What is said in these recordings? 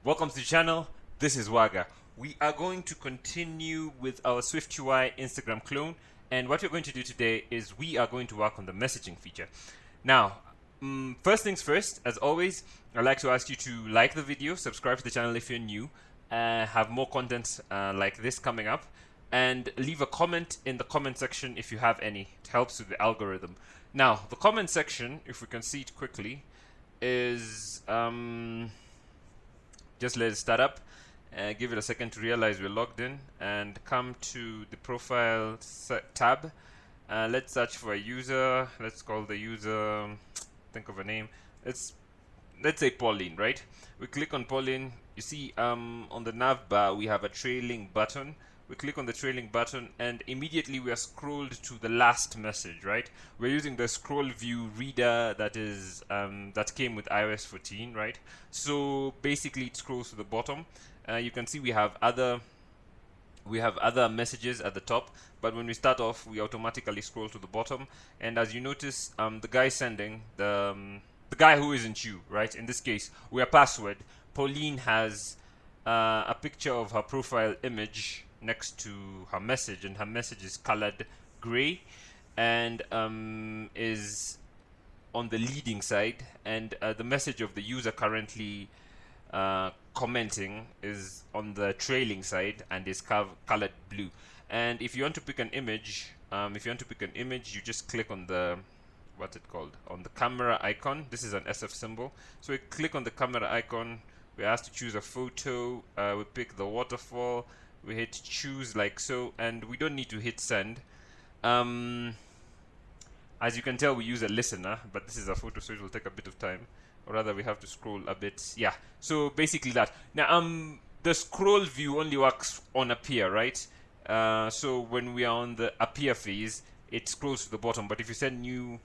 Welcome to the channel. This is Waga. We are going to continue with our SwiftUI Instagram clone, and what we're going to do today is we are going to work on the messaging feature. Now, first things first, as always, I'd like to ask you to like the video, subscribe to the channel if you're new, have more content like this coming up, and leave a comment in the comment section if you have any. It helps with the algorithm. Now, the comment section, if we can see it quickly, is just let it start up. Give it a second to realize we're logged in and come to the profile tab. Let's search for a user. Let's call the user, think of a name. Let's say Pauline, right? We click on Pauline. You see on the nav bar we have a trailing button. We click on the trailing button and immediately we are scrolled to the last message, right? We're using the scroll view reader that is that came with iOS 14, right? So basically it scrolls to the bottom. You can see we have other messages at the top, but when we start off we automatically scroll to the bottom. And as you notice, the guy sending the guy who isn't you, right? In this case we are password. Pauline has a picture of her profile image next to her message, and her message is colored gray and is on the leading side, and the message of the user currently commenting is on the trailing side and is colored blue. And if you want to pick an image, you just click on the on the camera icon. This is an SF symbol, so we click on the camera icon. We're asked to choose a photo. We pick the waterfall. We hit choose like so, and we don't need to hit send. As you can tell, we use a listener, but this is a photo, so it will take a bit of time, or rather we have to scroll a bit. Yeah, so basically that. Now the scroll view only works on appear, right? So when we are on the appear phase, it scrolls to the bottom, but if you send new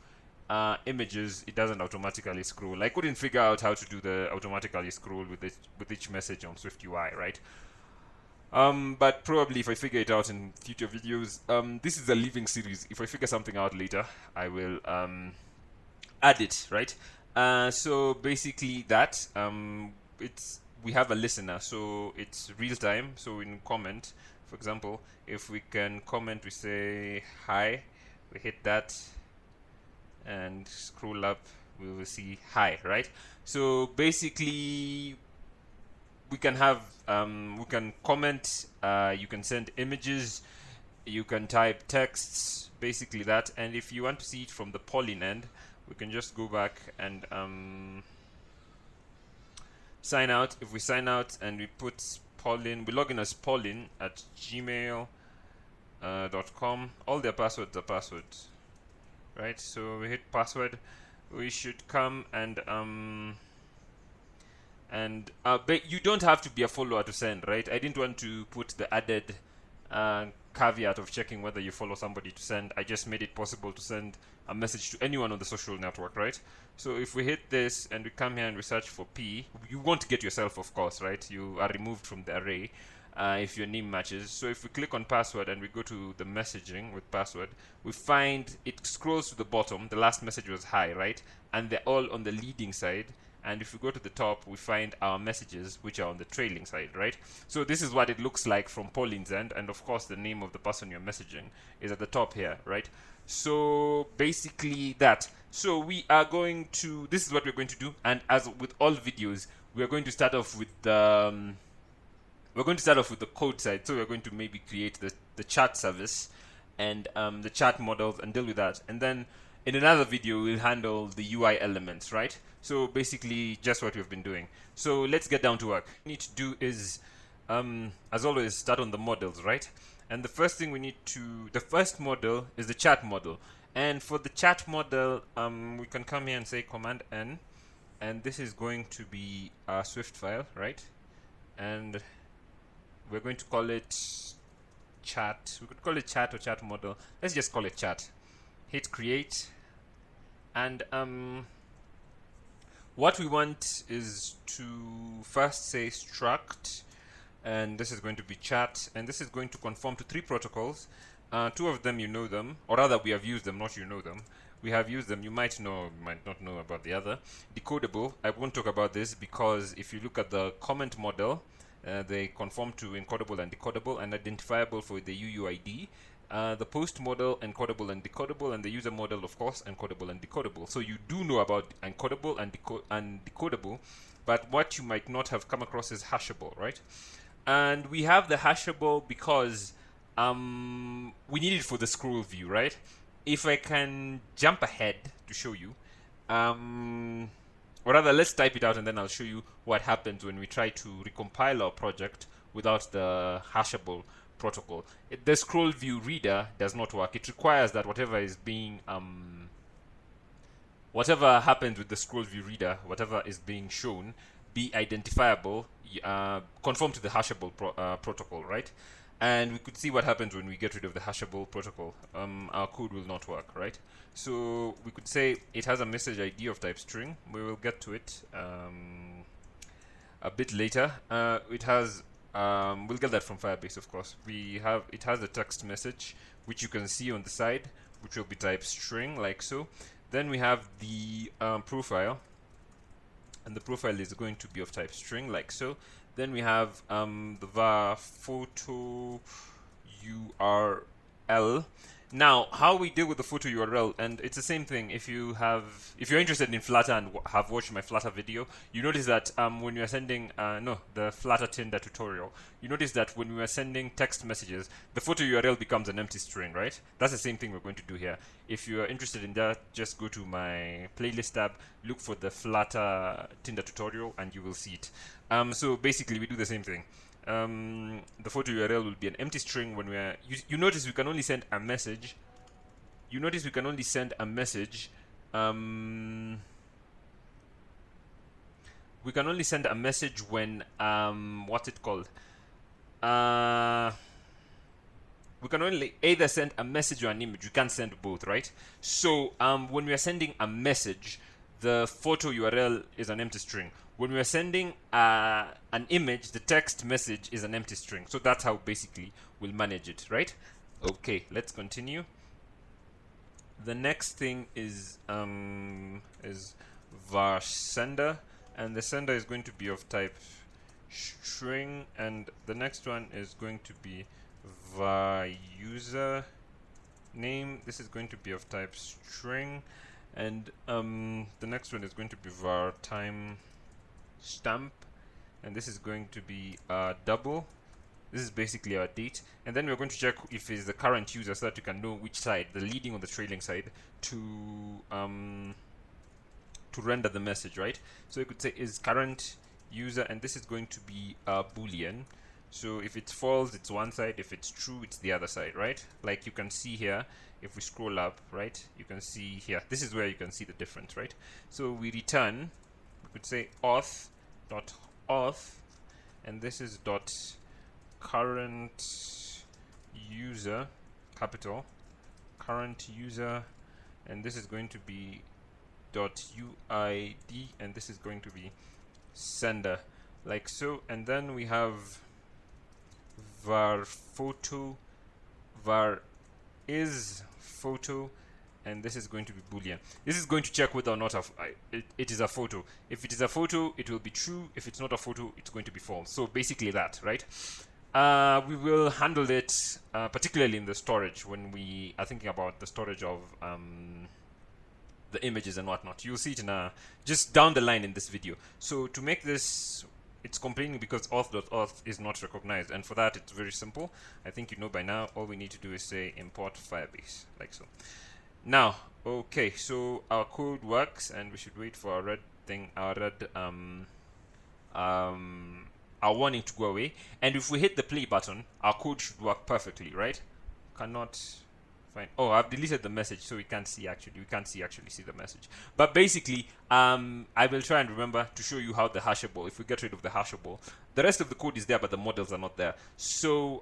images, it doesn't automatically scroll. I couldn't figure out how to do the automatically scroll with each message on SwiftUI, right? But probably if I figure it out in future videos, this is a living series. If I figure something out later, I will add it, right? So basically that we have a listener, so it's real time. So in comment, for example, if we can comment, we say hi, we hit that and scroll up, we will see hi, right? So basically we can have we can comment, you can send images, you can type texts, basically that. And if you want to see it from the Pauline end, we can just go back and sign out. If we sign out and we put Pauline, we log in as Pauline at gmail.com. All their passwords are passwords, right? So we hit password. We should come and but you don't have to be a follower to send, right? I didn't want to put the added caveat of checking whether you follow somebody to send. I just made it possible to send a message to anyone on the social network, right? So if we hit this and we come here and we search for P, you won't get yourself, of course, right? You are removed from the array if your name matches. So if we click on password and we go to the messaging with password, we find it scrolls to the bottom. The last message was hi, right? And they're all on the leading side. And if we go to the top, we find our messages, which are on the trailing side, right? So this is what it looks like from Pauline's end. And of course, the name of the person you're messaging is at the top here, right? So basically that. So we are going to, this is what we're going to do. And as with all videos, we are going to start off with the, code side. So we're going to maybe create the chat service and the chat models and deal with that. And then in another video, we'll handle the UI elements, right? So basically just what we've been doing. So let's get down to work. What we need to do is, as always, start on the models, right? And the first thing we need to, the first model is the chat model. And for the chat model, we can come here and say Command N, and this is going to be our Swift file, right? And we're going to call it chat. We could call it chat or chat model. Let's just call it chat. Hit create, and what we want is to first say struct, and this is going to be chat, and this is going to conform to 3 protocols. 2 of them you know them, or rather we have used them, not you know them. we have used them. You might know, you might not know about the other. Decodable, I won't talk about this because if you look at the comment model, they conform to encodable and decodable and identifiable for the UUID. The post model, encodable and decodable, and the user model, of course, encodable and decodable. So you do know about encodable and decodable, but what you might not have come across is hashable, right? And we have the hashable because we need it for the scroll view, right? If I can jump ahead to show you, or rather, let's type it out and then I'll show you what happens when we try to recompile our project without the hashable protocol. The scroll view reader does not work. It requires that whatever is being whatever happens with the scroll view reader, whatever is being shown, be identifiable, conform to the hashable protocol, right? And we could see what happens when we get rid of the hashable protocol. Our code will not work, right? So we could say it has a message ID of type string. We will get to it a bit later. It has we'll get that from Firebase, of course. It has a text message which you can see on the side, which will be type string, like so. Then we have the profile, and the profile is going to be of type string, like so. Then we have the var photo URL. Now, how we deal with the photo URL, and it's the same thing. If you're interested in Flutter and have watched my Flutter video, you notice that when you are sending the Flutter Tinder tutorial, you notice that when we are sending text messages, the photo URL becomes an empty string, right? That's the same thing we're going to do here. If you are interested in that, just go to my playlist tab, look for the Flutter Tinder tutorial, and you will see it. So basically, we do the same thing. The photo URL will be an empty string when we are. You notice we can only send a message. We can only send a message when what's it called? We can only either send a message or an image. We can't send both, right? So when we are sending a message, the photo URL is an empty string. When we are sending an image, the text message is an empty string. So that's how basically we'll manage it, right? Okay, let's continue. The next thing is var sender, and the sender is going to be of type string, and the next one is going to be var user name. This is going to be of type string, and the next one is going to be var time stamp, and this is going to be double. This is basically our date, and then we're going to check if it's the current user so that you can know which side, the leading or the trailing side, to render the message, right? So you could say is current user, and this is going to be a boolean. So if it's false, it's one side. If it's true, it's the other side, right? Like you can see here, if we scroll up, right, you can see here. This is where you can see the difference, right? So we return, we could say auth, and this is dot current user, capital current user, and this is going to be dot uid, and this is going to be sender, like so. And then we have var photo, var is photo, and this is going to be boolean. This is going to check whether or not it is a photo. If it is a photo, it will be true. If it's not a photo, it's going to be false. So basically that, right? We will handle it particularly in the storage when we are thinking about the storage of the images and whatnot. You'll see it in just down the line in this video. So to make this, it's complaining because auth.auth is not recognized, and for that it's very simple. I think you know by now. All we need to do is say import Firebase, like so. Now, okay, so our code works, and we should wait for our red thing, our warning to go away. And if we hit the play button, our code should work perfectly, right? Cannot find. Oh, I've deleted the message, so we can't see actually see the message. But basically, I will try and remember to show you how the hashable. If we get rid of the hashable, the rest of the code is there, but the models are not there. So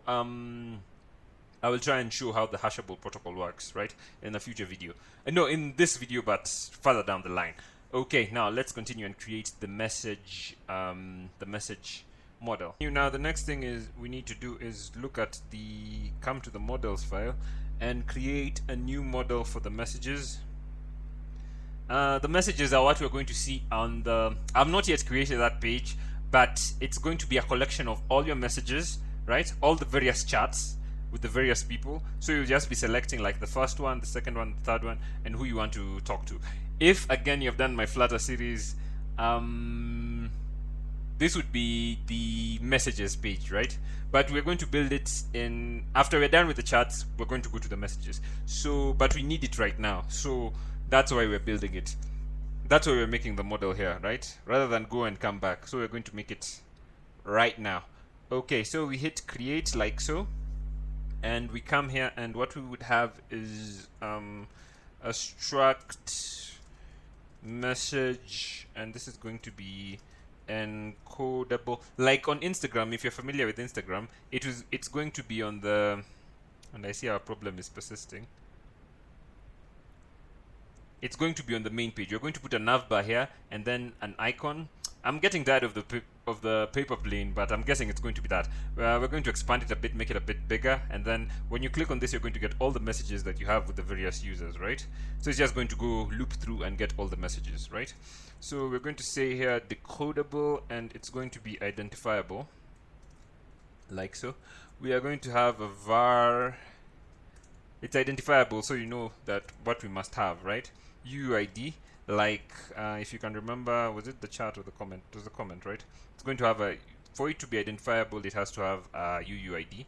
I will try and show how the hashable protocol works, right, in a future video. No, in this video, but further down the line. Okay, now let's continue and create the message model. Now the next thing is we need to do is come to the models file and create a new model for the messages. The messages are what we're going to see on the. I've not yet created that page, but it's going to be a collection of all your messages, right? All the various chats with the various people. So you'll just be selecting like the first one, the second one, the third one, and who you want to talk to. If again you've done my Flutter series, this would be the messages page, right? But we're going to build it in, after we're done with the chats, we're going to go to the messages. So, but we need it right now. So that's why we're building it. That's why we're making the model here, right? Rather than go and come back. So we're going to make it right now. Okay, so we hit create like so. And we come here, and what we would have is a struct message, and this is going to be encodable. Like on Instagram, if you're familiar with Instagram, it's going to be on the, and I see our problem is persisting. It's going to be on the main page. You're going to put a navbar here and then an icon. I'm getting tired of the paper plane, but I'm guessing it's going to be that. We're going to expand it a bit, make it a bit bigger, and then when you click on this, you're going to get all the messages that you have with the various users, right? So it's just going to go loop through and get all the messages, right? So we're going to say here decodable, and it's going to be identifiable, like so. We are going to have a var. It's identifiable, so you know that what we must have, right? UUID, like if you can remember, was it the chat or the comment? It was the comment, right? It's going to have a, for it to be identifiable, it has to have a UUID,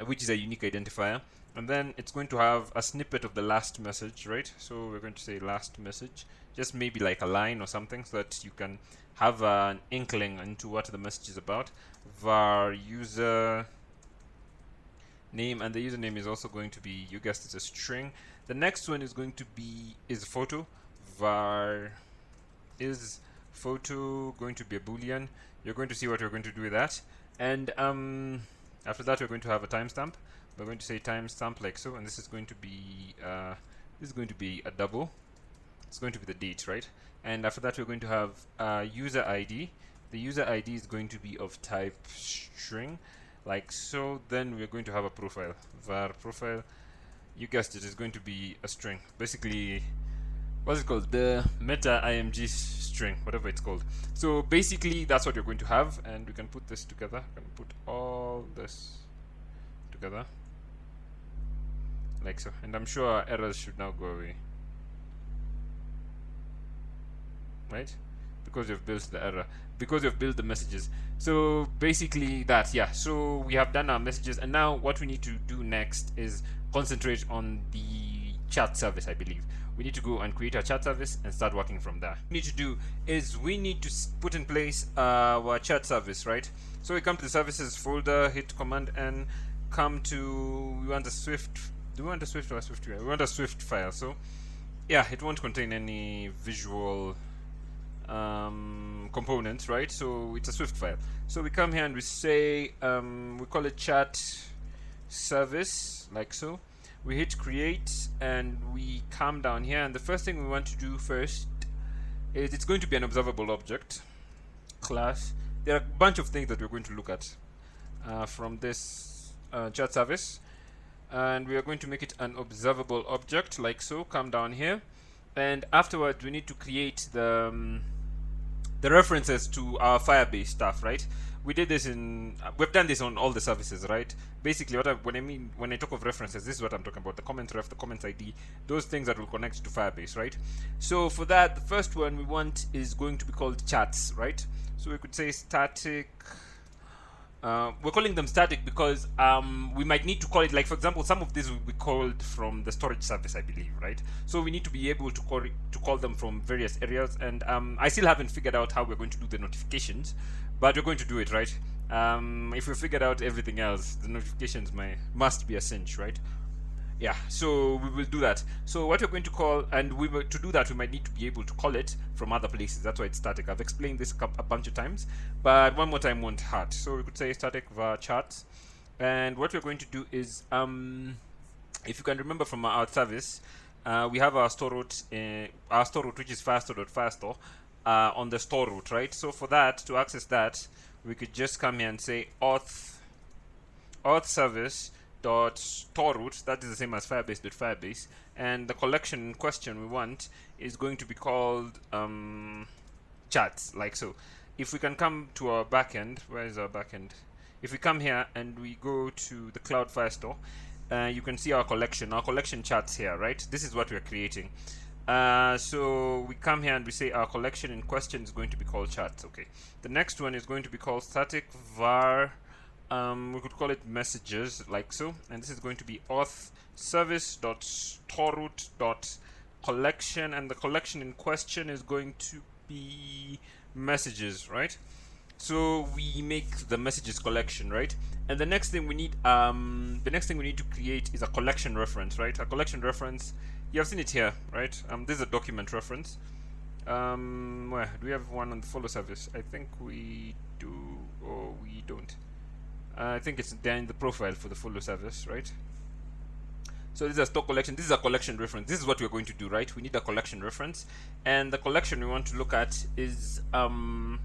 which is a unique identifier, and then it's going to have a snippet of the last message, right? So we're going to say last message, just maybe like a line or something, so that you can have an inkling into what the message is about. Var user name, and the username is also going to be, you guessed, it's a string. The next one is going to be is photo. Var is photo going to be a boolean. You're going to see what we're going to do with that, and after that we're going to have a timestamp. We're going to say timestamp like so, and this is going to be a double. It's going to be the date, right? And after that we're going to have user ID. The user ID is going to be of type string, like so. Then we're going to have a profile. Var profile, you guessed it, is going to be a string. Basically, what's it called? The meta img string, whatever it's called. So basically, that's what you're going to have, and we can put this together. We can put all this together, like so. And I'm sure our errors should now go away, right? Because you've built the error, because you've built the messages. So basically that, yeah. So we have done our messages, and now what we need to do next is concentrate on the chat service. I believe we need to go and create our chat service and start working from there. What we need to do is we need to put in place our chat service, right? So we come to the services folder, hit Command N, come to, we want a Swift. Do we want a Swift or a SwiftUI? We want a Swift file. So yeah, it won't contain any visual components, right? So it's a Swift file. So we come here and we say we call it chat service, like so. We hit create and we come down here, and the first thing we want to do first is it's going to be an observable object class. There are a bunch of things that we're going to look at from this chat service, and we are going to make it an observable object, like so. Come down here, and afterwards we need to create the references to our Firebase stuff, right? We did this we've done this on all the services, right? Basically, when I talk of references, this is what I'm talking about: the comment ref, the comments ID, those things that will connect to Firebase, right? So for that, the first one we want is going to be called chats, right? So we could say static. We're calling them static because we might need to call it, like for example, some of these will be called from the storage service, I believe, right? So we need to be able to call them from various areas, and I still haven't figured out how we're going to do the notifications, but we're going to do it, right? If we figured out everything else, the notifications must be a cinch, right? Yeah, so we will do that. So what we're going to call, and to do that we might need to be able to call it from other places. That's why it's static. I've explained this a bunch of times, but one more time won't hurt. So we could say static var chats, and what we're going to do is if you can remember from our service, we have our store root, which is firestore.firestore on the store root, right? So for that, to access that, we could just come here and say auth service dot torroot, that is the same as Firebase, and the collection in question we want is going to be called chats, like so. If we can come to our backend, where is our backend? If we come here and we go to the Cloud Firestore, you can see our collection chats here, right? This is what we're creating. So we come here and we say our collection in question is going to be called chats. Okay, the next one is going to be called static var, we could call it messages, like so, and this is going to be auth service.torroot.collection, and the collection in question is going to be messages, right? So we make the messages collection, right? And the next thing we need to create is a collection reference, right? A collection reference, you have seen it here, right? This is a document reference. Where do we have one on the follow service? I think we do, or we don't. I think it's there in the profile for the follow service, right? So this is a stock collection. This is a collection reference. This is what we're going to do, right? We need a collection reference, and the collection we want to look at is we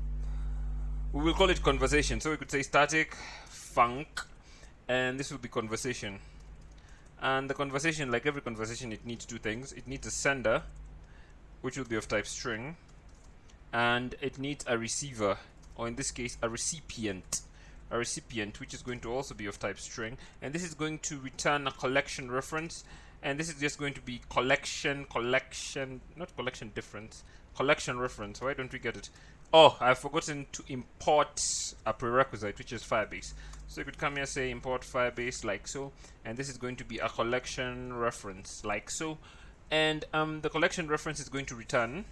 will call it conversation. So we could say static func, and this will be conversation. And the conversation, like every conversation, it needs two things. It needs a sender, which will be of type string, and it needs a receiver, or in this case a recipient, which is going to also be of type string, and this is going to return a collection reference, and this is just going to be collection difference, collection reference. Why don't we get it? Oh, I've forgotten to import a prerequisite, which is Firebase. So you could come here, say import Firebase, like so, and this is going to be a collection reference, like so, and the collection reference is going to return,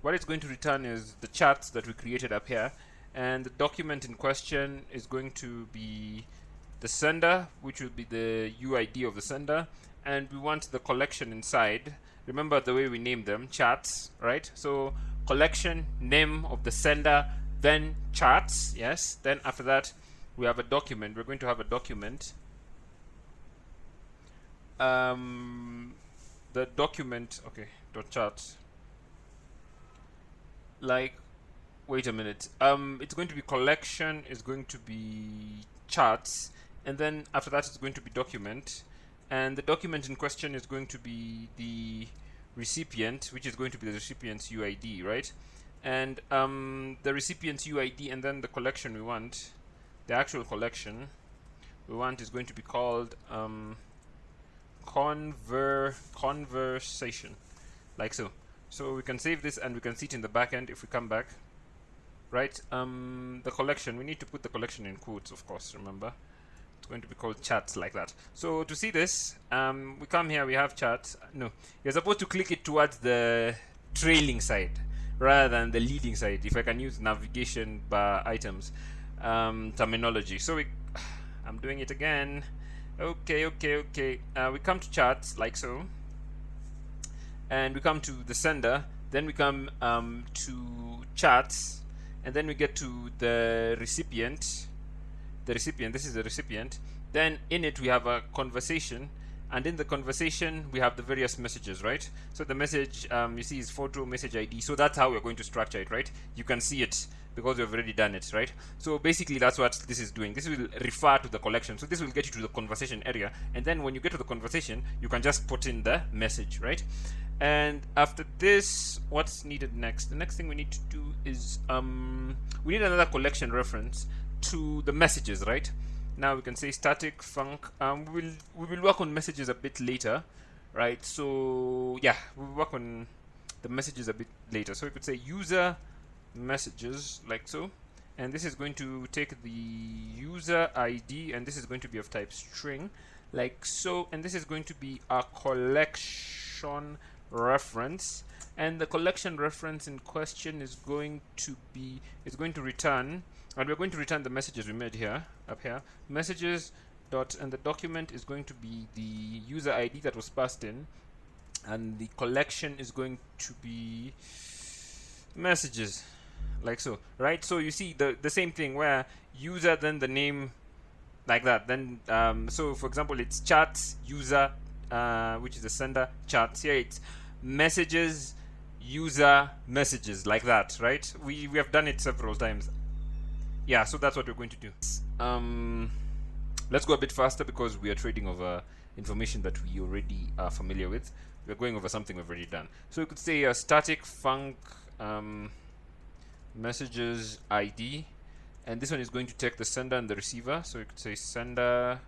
what it's going to return is the chats that we created up here, and the document in question is going to be the sender, which will be the UID of the sender, and we want the collection inside. Remember the way we named them, chats, right? So collection, name of the sender, then chats, yes. Then after that we have a document. We're going to have a document. The document, okay, dot chats, like, wait a minute, it's going to be collection, is going to be chats, and then after that it's going to be document, and the document in question is going to be the recipient, which is going to be the recipient's UID, right? And the recipient's UID, and then the collection we want, the actual collection we want, is going to be called conversation, like so. So we can save this and we can see it in the backend if we come back, right? The collection, we need to put the collection in quotes, of course, remember. It's going to be called chats, like that. So to see this, we come here, we have chats. No, you're supposed to click it towards the trailing side rather than the leading side, if I can use navigation bar items terminology. So I'm doing it again. Okay. We come to chats, like so, and we come to the sender, then we come to chats, and then we get to the recipient. This is the recipient. Then in it we have a conversation, and in the conversation we have the various messages, right? So the message you see is photo, message ID. So that's how we're going to structure it, right? You can see it because we've already done it, right? So basically that's what this is doing. This will refer to the collection, so this will get you to the conversation area, and then when you get to the conversation you can just put in the message, right? And after this, what's needed next? The next thing we need to do is we need another collection reference to the messages, right? Now we can say static func. We will work on messages a bit later, right? So yeah, we'll work on the messages a bit later. So we could say user messages, like so, and this is going to take the user ID, and this is going to be of type string, like so, and this is going to be a collection reference, and the collection reference in question is going to return, and we're going to return the messages we made here, up here, messages dot, and the document is going to be the user ID that was passed in, and the collection is going to be messages, like so, right? So you see the same thing where user, then the name, like that. Then so for example, it's chats user, which is the sender, chats. Here it's messages user messages, like that, right? We have done it several times. Yeah, so that's what we're going to do. Let's go a bit faster because we are trading over information that we already are familiar with. We're going over something we've already done. So we could say a static func messages ID, and this one is going to take the sender and the receiver. So we could say sender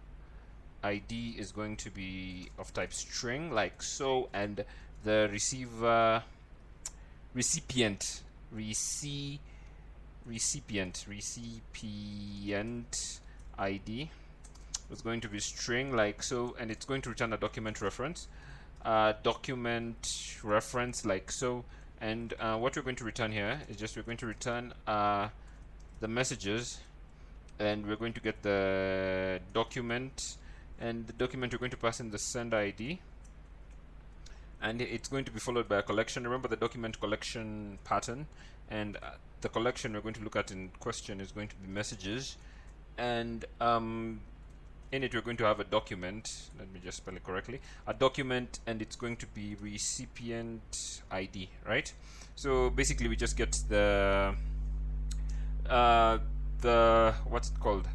ID is going to be of type string, like so, and the receiver recipient ID is going to be string, like so, and it's going to return a document reference, like so. And what we're going to return here is just we're going to return the messages, and we're going to get the document, and the document we're going to pass in the sender ID, and it's going to be followed by a collection. Remember the document collection pattern, and the collection we're going to look at in question is going to be messages, and in it we're going to have a document. Let me just spell it correctly. A document, and it's going to be recipient ID, right? So basically we just get the what's it called?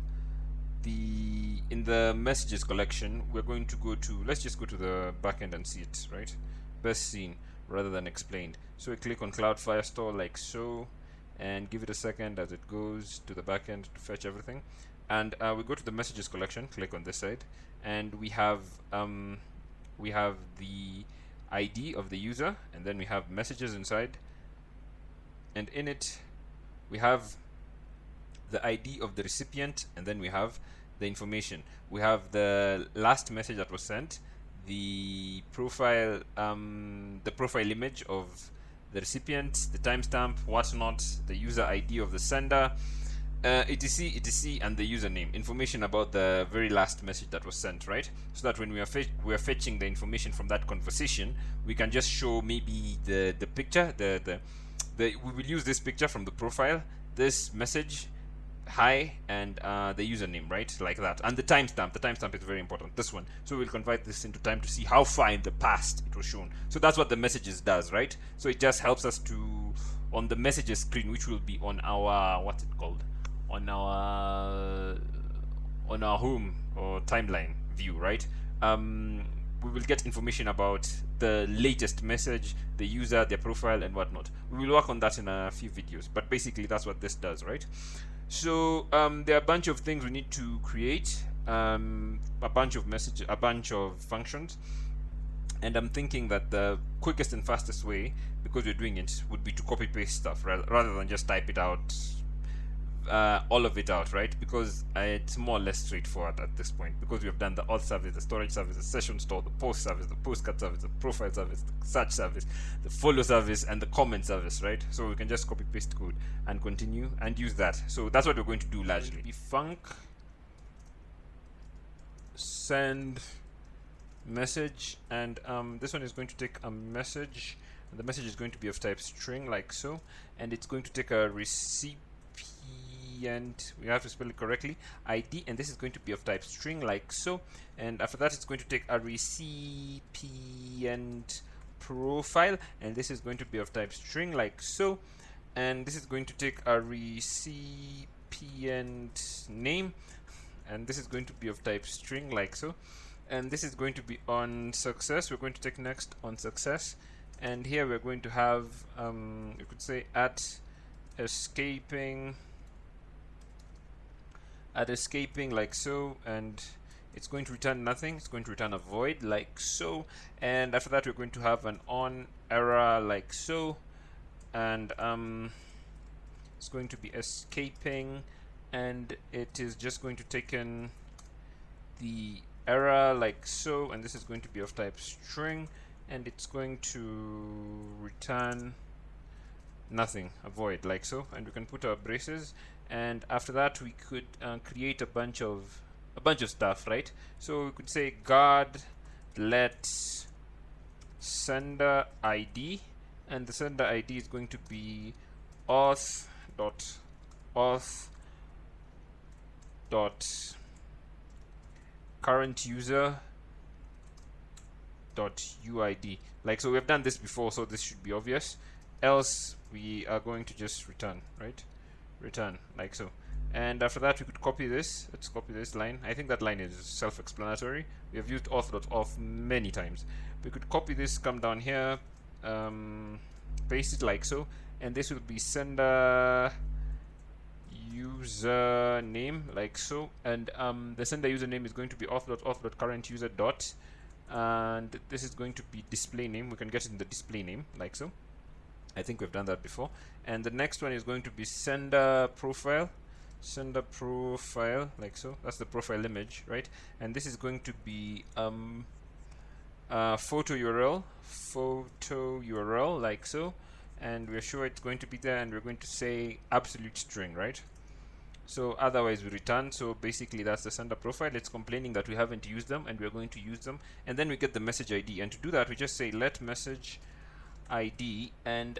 In the messages collection, we're going to go to, let's just go to the backend and see it, right? Best seen rather than explained. So we click on Cloud Firestore, like so, and give it a second as it goes to the backend to fetch everything. And we go to the messages collection, click on this side, and we have the ID of the user, and then we have messages inside, and in it we have the ID of the recipient, and then we have the information. We have the last message that was sent, the profile image of the recipient, the timestamp, whatnot, the user ID of the sender, etc, and the username, information about the very last message that was sent, right? So that when we are fetching the information from that conversation, we can just show maybe the picture, we will use this picture from the profile, this message, hi, and the username, right? Like that. And the timestamp. The timestamp is very important, this one. So we'll convert this into time to see how far in the past it was shown. So that's what the messages does, right? So it just helps us to, on the messages screen, which will be on our, what's it called? On our home or timeline view, right? We will get information about the latest message, the user, their profile, and whatnot. We will work on that in a few videos, but basically that's what this does, right? So there are a bunch of things we need to create, a bunch of functions, and I'm thinking that the quickest and fastest way, because we're doing it, would be to copy paste stuff rather than just type it out, all of it out, right? Because it's more or less straightforward at this point, because we have done the auth service, the storage service, the session store, the post service, the postcard service, the profile service, the search service, the follow service, and the comment service, right? So we can just copy paste code and continue and use that. So that's what we're going to do largely. Be func send message, and this one is going to take a message, and the message is going to be of type string, like so, and it's going to take a receipt, and we have to spell it correctly, ID, and this is going to be of type string, like so, and after that it's going to take a recipient profile, and this is going to be of type string, like so, and this is going to take a recipient name, and this is going to be of type string, like so, and this is going to be on success. We're going to take next on success, and here we're going to have you could say at escaping, like so, and it's going to return nothing. It's going to return a void, like so, and after that we're going to have an on error, like so, and it's going to be escaping, and it is just going to take in the error, like so, and this is going to be of type string, and it's going to return nothing, a void, like so, and we can put our braces, and after that we could create a bunch of stuff, right? So we could say guard let sender ID, and the sender ID is going to be auth dot current user .uid, like so. We have done this before, so this should be obvious. Else we are going to just return, right? Return, like so. And after that, we could copy this. Let's copy this line. I think that line is self-explanatory. We have used auth.auth many times. We could copy this, come down here, paste it like so, and this will be sender username like so, and the sender username is going to be auth.auth.current user dot, and this is going to be display name. We can get it in the display name like so. I think we've done that before. And the next one is going to be sender profile like so. That's the profile image, right? And this is going to be photo URL like so, and we're sure it's going to be there, and we're going to say absolute string, right? So otherwise we return. So basically that's the sender profile. It's complaining that we haven't used them, and we're going to use them, and then we get the message ID. And to do that, we just say let message ID, and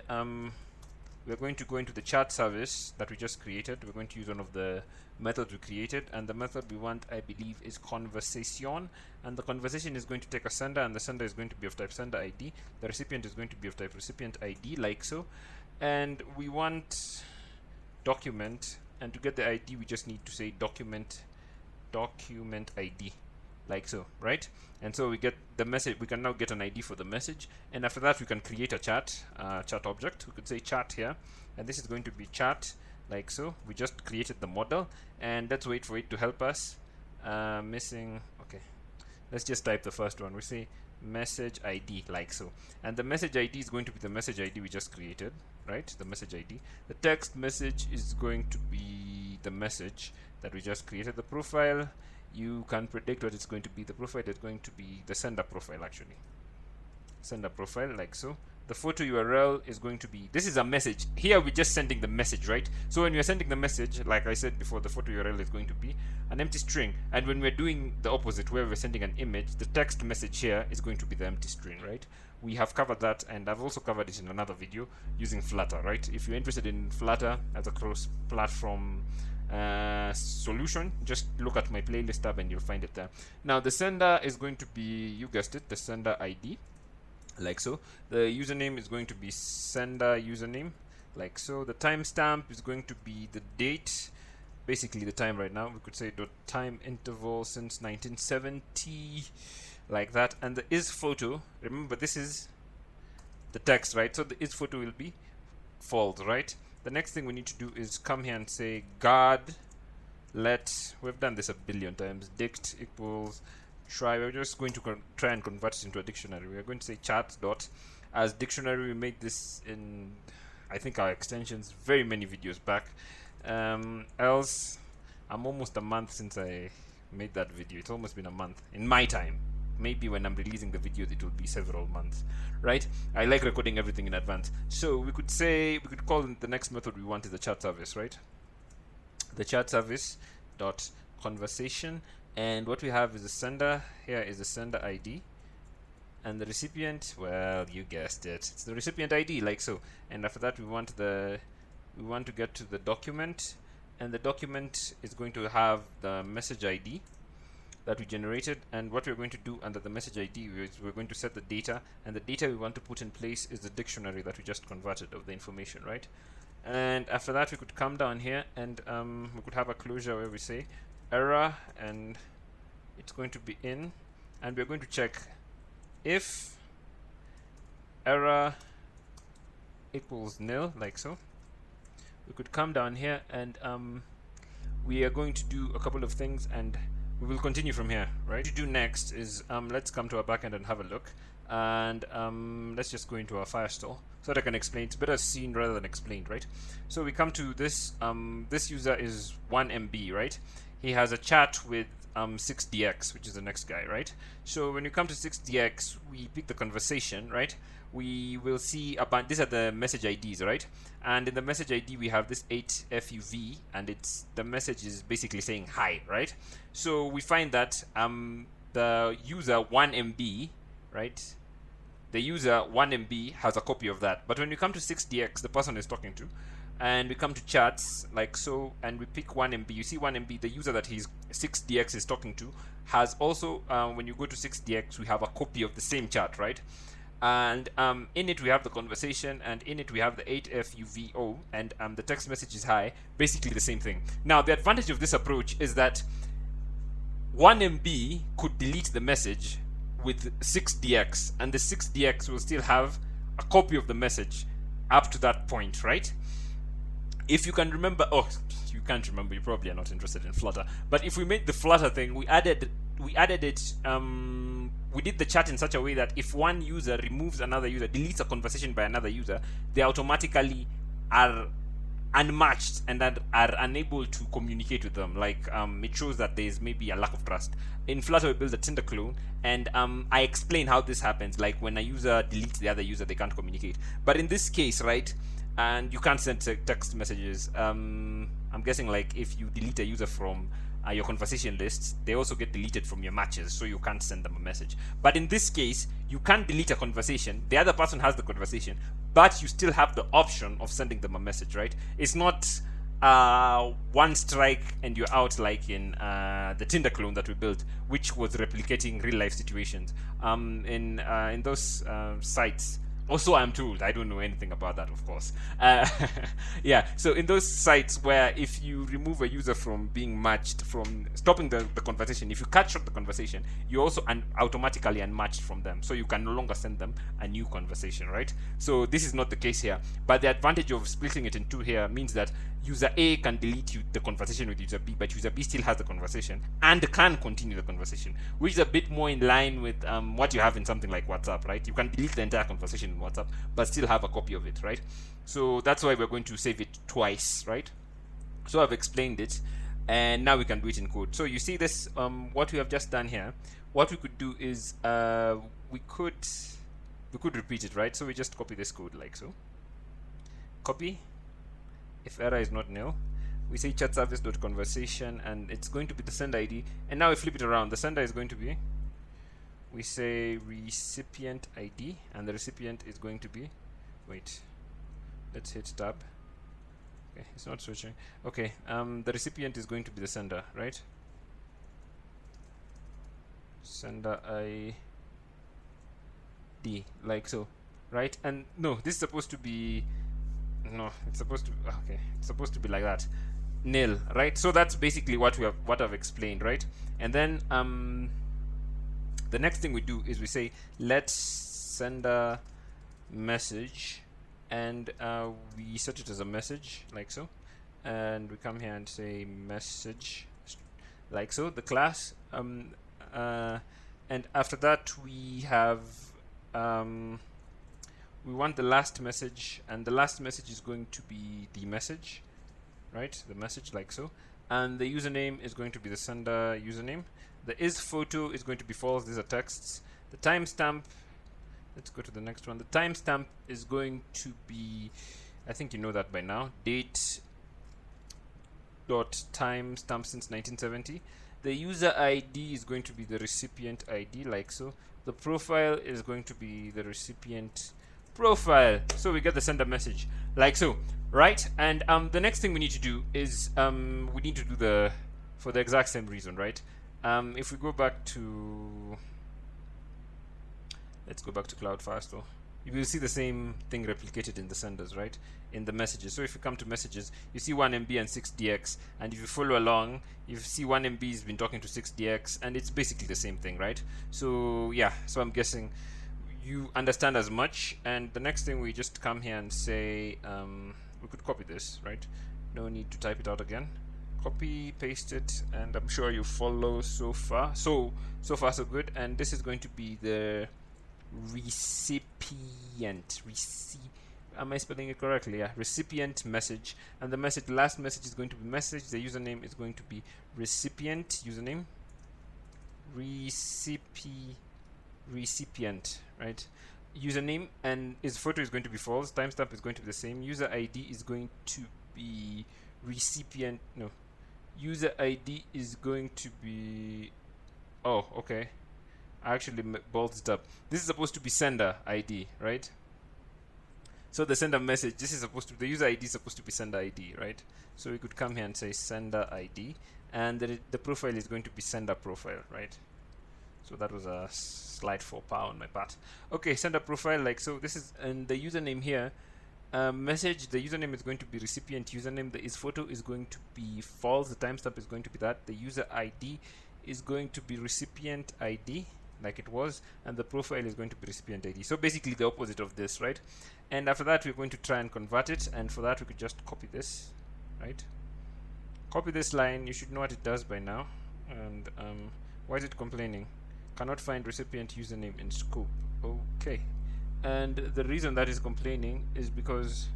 we're going to go into the chat service that we just created. We're going to use one of the methods we created, and the method we want, I believe, is conversation, and the conversation is going to take a sender, and the sender is going to be of type sender ID. The recipient is going to be of type recipient ID like so, and we want document, and to get the ID we just need to say document ID like so, right? And so we get the message. We can now get an ID for the message, and after that we can create a chat object. We could say chat here, and this is going to be chat like so. We just created the model, and let's wait for it to help us. Missing. Okay, let's just type the first one. We say message ID like so, and the message ID is going to be the message ID we just created, right? The message ID. The text message is going to be the message that we just created. The profile, you can predict what it's going to be. The profile is going to be the sender profile, actually. Sender profile like so. The photo URL is going to be, this is a message. Here we're just sending the message, right? So when we're sending the message, like I said before, the photo URL is going to be an empty string. And when we're doing the opposite, where we're sending an image, the text message here is going to be the empty string, right? We have covered that, and I've also covered it in another video using Flutter, right? If you're interested in Flutter as a cross-platform solution, just look at my playlist tab and you'll find it there. Now the sender is going to be, you guessed it, the sender ID like so. The username is going to be sender username like so. The timestamp is going to be the date, basically the time right now. We could say time interval since 1970 like that. And the is photo, remember this is the text, right? So the is photo will be false, right? The next thing we need to do is come here and say guard let, we've done this a billion times, dict equals try. We're just going to try and convert it into a dictionary. We're going to say chat dot as dictionary. We made this in, I think, our extensions very many videos back. Else, I'm almost a month since I made that video. It's almost been a month in my time. Maybe when I'm releasing the video it will be several months, right? I like recording everything in advance. So we could say, we could call the next method we want is the chat service, right? The chat service dot conversation, and what we have is the sender. Here is the sender ID, and the recipient, well, you guessed it, it's the recipient ID like so. And after that we want to get to the document, and the document is going to have the message ID that we generated. And what we're going to do under the message ID is we're going to set the data, and the data we want to put in place is the dictionary that we just converted of the information, right? And after that we could come down here, and we could have a closure where we say error, and it's going to be in, and we're going to check if error equals nil like so. We could come down here, and we are going to do a couple of things, and we will continue from here, right? What to do next is let's come to our backend and have a look, and let's just go into our Firestore so that I can explain. It's better seen rather than explained, right? So we come to this. This user is 1 MB, right? He has a chat with 6DX, which is the next guy, right? So when you come to 6DX, we pick the conversation, right? We will see about, these are the message IDs, right? And in the message ID we have this 8FUV, and it's, the message is basically saying hi, right? So we find that the user 1MB, right? The user 1MB has a copy of that. But when you come to 6DX, the person is talking to, and we come to chats like so, and we pick 1MB. You see 1MB, the user that he's 6DX is talking to has also, when you go to 6DX, we have a copy of the same chat, right? and in it we have the conversation, and in it we have the 8FUVO, and the text message is hi, basically the same thing. Now the advantage of this approach is that 1 MB could delete the message with 6DX, and the 6DX will still have a copy of the message up to that point, right? If you can remember, oh, you can't remember, you probably are not interested in Flutter, but if we made the Flutter thing, we added it, we did the chat in such a way that if one user removes another user, deletes a conversation by another user, they automatically are unmatched and are unable to communicate with them. Like it shows that there's maybe a lack of trust. In Flutter we build a Tinder clone, and I explain how this happens. Like when a user deletes the other user, they can't communicate. But in this case, right, and you can't send text messages. I'm guessing like if you delete a user from your conversation lists, they also get deleted from your matches, so you can't send them a message. But in this case, you can't delete a conversation. The other person has the conversation, but you still have the option of sending them a message, right? It's not one strike and you're out, like in the Tinder clone that we built, which was replicating real life situations. In those sites, also I'm told, I don't know anything about that, of course. Yeah, so in those sites where if you remove a user from being matched, from stopping the conversation, if you cut short the conversation, you also automatically unmatched from them, so you can no longer send them a new conversation, right? So this is not the case here, but the advantage of splitting it in two here means that user A can delete the conversation with user B, but user B still has the conversation and can continue the conversation, which is a bit more in line with what you have in something like WhatsApp, right? You can delete the entire conversation in WhatsApp, but still have a copy of it, right? So that's why we're going to save it twice, right? So I've explained it, and now we can do it in code. So you see this, what we have just done here. What we could do is we could repeat it, right? So we just copy this code like so. Copy. If error is not nil, we say chat service.conversation, and it's going to be the sender ID. And now we flip it around. The sender is going to be, we say recipient ID, and the recipient is going to be, wait, let's hit tab. Okay, it's not switching. Okay, the recipient is going to be the sender, right? Sender ID, like so, right? And no, this is supposed to be, no, it's supposed to, okay, it's supposed to be like that, nil, right? So that's basically what I've explained, right? And then the next thing we do is we say let's send a message, and we set it as a message like so, and we come here and say message like so, the class, and after that we have we want the last message, and the last message is going to be the message, right? The message like so, and the username is going to be the sender username. The is photo is going to be false. These are texts. The timestamp, let's go to the next one. The timestamp is going to be, I think you know that by now, date dot timestamp since 1970. The user ID is going to be the recipient ID like so. The profile is going to be the recipient profile, so we get the sender message like so, right? And the next thing we need to do is we need to do for the exact same reason, right? If we go back to, let's go back to Cloud Firestore, you will see the same thing replicated in the senders, right? In the messages. So if you come to messages, you see 1 MB and 6DX, and if you follow along, you see 1 MB has been talking to 6DX, and it's basically the same thing, right? So yeah, so I'm guessing you understand as much. And the next thing, we just come here and say we could copy this, right? No need to type it out again. Copy, paste it, and I'm sure you follow so far. So far so good. And this is going to be the recipient. Am I spelling it correctly? Yeah, recipient message. And the message, last message is going to be message. The username is going to be recipient username. Recipient, right? Username, and his photo is going to be false. Timestamp is going to be the same. User ID is going to be recipient. No, user ID is going to be, oh, okay, I actually bolted up. This is supposed to be sender ID, right? So the sender message, this is supposed to, the user ID is supposed to be sender ID, right? So we could come here and say sender ID, and the profile is going to be sender profile, right? So that was a slight faux pas on my part. Okay, send a profile like so. This is, and the username here, message, the username is going to be recipient username. The is photo is going to be false. The timestamp is going to be that. The user ID is going to be recipient ID, like it was, and the profile is going to be recipient ID. So basically the opposite of this, right? And after that, we're going to try and convert it. And for that, we could just copy this, right? Copy this line. You should know what it does by now. And why is it complaining? Cannot find recipient username in scope. Okay. And the reason that is complaining is because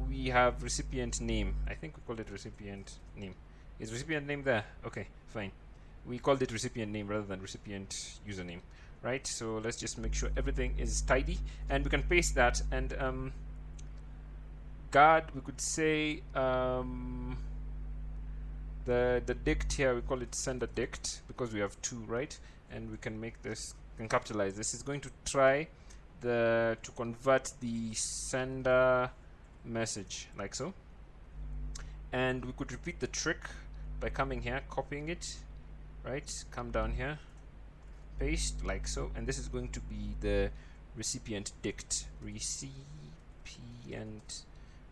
we have recipient name. I think we called it recipient name. Is recipient name there? Okay, fine. We called it recipient name rather than recipient username, right? So let's just make sure everything is tidy, and we can paste that. And guard, we could say the dict here, we call it sender dict because we have two, right? And we can make this, can capitalize this. Is going to try to convert the sender message like so. And we could repeat the trick by coming here, copying it, right? Come down here, paste like so, and this is going to be the recipient dict. Recipient,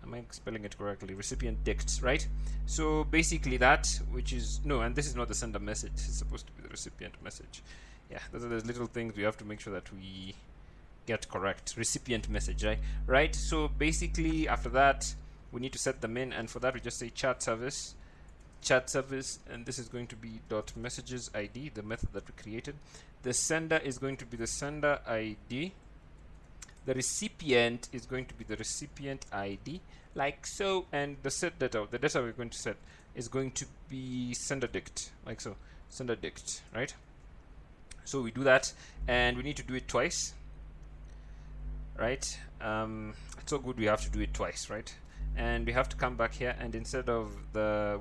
am I spelling it correctly? Recipient dict, right? So basically that, which is no, and this is not the sender message. This is supposed to be the recipient message. Yeah, those are the little things we have to make sure that we get correct. Recipient message, right? Right. So basically after that, we need to set them in, and for that we just say chat service, and this is going to be dot messages ID, the method that we created. The sender is going to be the sender ID. The recipient is going to be the recipient ID, like so, and the set data, the data we're going to set is going to be sender dict, like so, sender dict, right? So we do that, and we need to do it twice, right? It's so good we have to do it twice, right? And we have to come back here, and instead of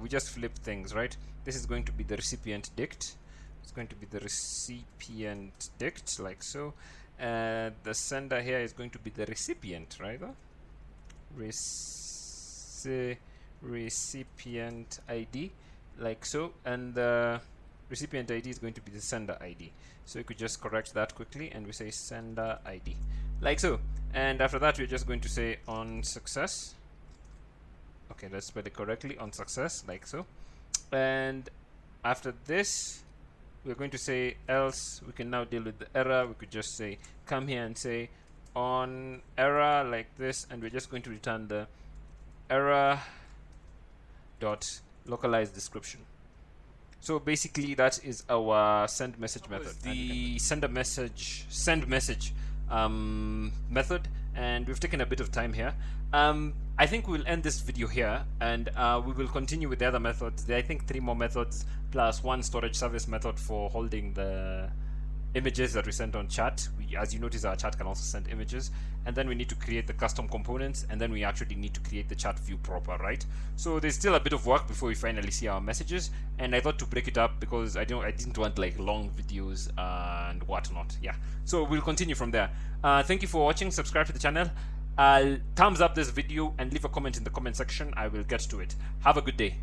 we just flip things, right? This is going to be the recipient dict. It's going to be the recipient dict, like so. The sender here is going to be the recipient, right? Recipient ID, like so, and the recipient ID is going to be the sender ID. So you could just correct that quickly, and we say sender ID, like so. And after that, we're just going to say on success. Okay, let's spell it correctly, on success, like so. And after this, we're going to say else. We can now deal with the error. We could just say come here and say on error, like this, and we're just going to return the error dot localized description. So basically that is our send message method, the send message method, and we've taken a bit of time here. I think we'll end this video here, and we will continue with the other methods. There are, I think, 3 more methods plus 1 storage service method for holding the images that we sent on chat. As you notice, our chat can also send images, and then we need to create the custom components, and then we actually need to create the chat view proper, right? So there's still a bit of work before we finally see our messages, and I thought to break it up because I didn't want like long videos and whatnot. Yeah, so we'll continue from there. Thank you for watching. Subscribe to the channel. Thumbs up this video and leave a comment in the comment section. I will get to it. Have a good day.